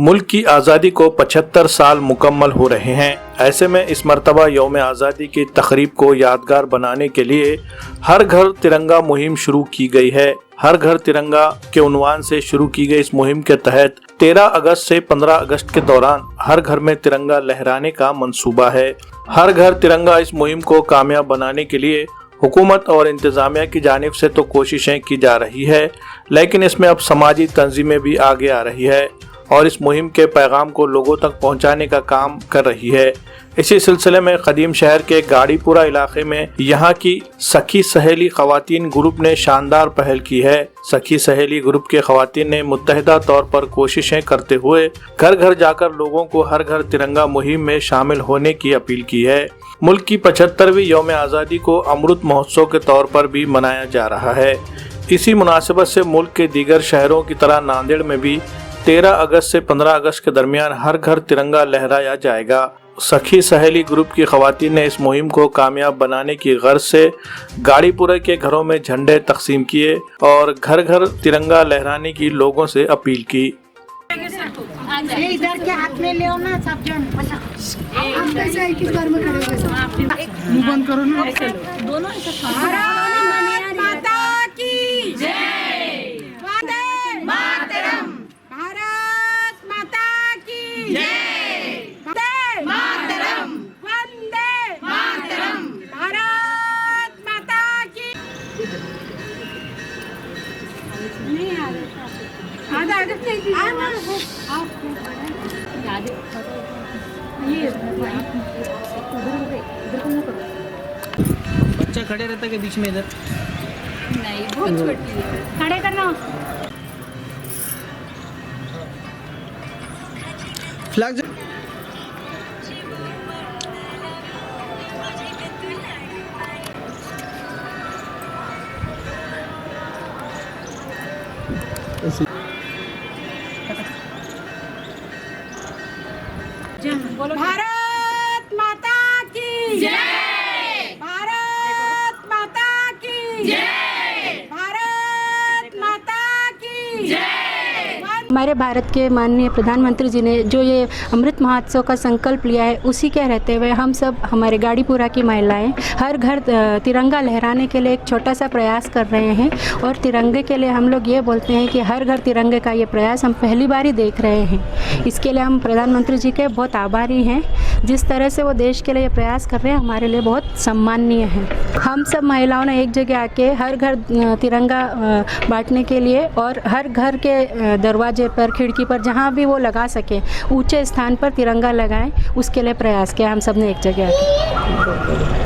मुल्क की आज़ादी को 75 साल मुकम्मल हो रहे हैं। ऐसे में इस मरतबा यौम आज़ादी की तक़रीब को यादगार बनाने के लिए हर घर तिरंगा मुहिम शुरू की गई है। हर घर तिरंगा के उन्वान से शुरू की गई इस मुहिम के तहत 13 अगस्त से 15 अगस्त के दौरान हर घर में तिरंगा लहराने का मंसूबा है। हर घर तिरंगा इस मुहिम को कामयाब बनाने के लिए हुकूमत और इंतज़ामिया की जानिब से तो कोशिशें की जा रही है, लेकिन इसमें अब समाजी तंजीमें भी आगे आ रही है और इस मुहिम के पैगाम को लोगों तक पहुंचाने का काम कर रही है। इसी सिलसिले में कदीम शहर के गाड़ीपुरा इलाके में यहाँ की सखी सहेली ख़वातीन ग्रुप ने शानदार पहल की है। सखी सहेली ग्रुप के ख़वातीन ने मुत्तहिदा तौर पर कोशिशें करते हुए घर घर जाकर लोगों को हर घर तिरंगा मुहिम में शामिल होने की अपील की है। मुल्क की 75वीं यौम आज़ादी को अमृत महोत्सव के तौर पर भी मनाया जा रहा है। इसी मुनासिबत से मुल्क के दीगर शहरों की तरह नांदेड़ में भी 13 अगस्त से 15 अगस्त के दरमियान हर घर तिरंगा लहराया जाएगा। सखी सहेली ग्रुप की ख़वातीन ने इस मुहिम को कामयाब बनाने की गर्ज से गाड़ीपुरा के घरों में झंडे तकसीम किए और घर घर तिरंगा लहराने की लोगों से अपील की। इधर के हाथ में ले ना सब जन हम कैसे एक ही बार में खड़े हो गए मुंह बंद करो ना दोनों भारत माता की जय वंदे मातरम भारत माता की जय वंदे मातरम वंदे मातरम भारत माता की नहीं आ बच्चा खड़े रहता है के बीच में इधर नहीं बहुत छोटी है खड़े करना फ्लैग भारत माता की जय भारत माता की जय भारत माता की जय। हमारे भारत के माननीय प्रधानमंत्री जी ने जो ये अमृत महोत्सव का संकल्प लिया है, उसी के रहते हुए हम सब हमारे गाड़ीपुरा की महिलाएं हर घर तिरंगा लहराने के लिए एक छोटा सा प्रयास कर रहे हैं। और तिरंगे के लिए हम लोग ये बोलते हैं कि हर घर तिरंगे का ये प्रयास हम पहली बार ही देख रहे हैं। इसके लिए हम प्रधानमंत्री जी के बहुत आभारी हैं। जिस तरह से वो देश के लिए प्रयास कर रहे हैं हमारे लिए बहुत सम्माननीय है। हम सब महिलाओं ने एक जगह आके हर घर तिरंगा बांटने के लिए और हर घर के दरवाजे पर, खिड़की पर, जहाँ भी वो लगा सके ऊंचे स्थान पर तिरंगा लगाएं, उसके लिए प्रयास किया हम सब ने एक जगह आके।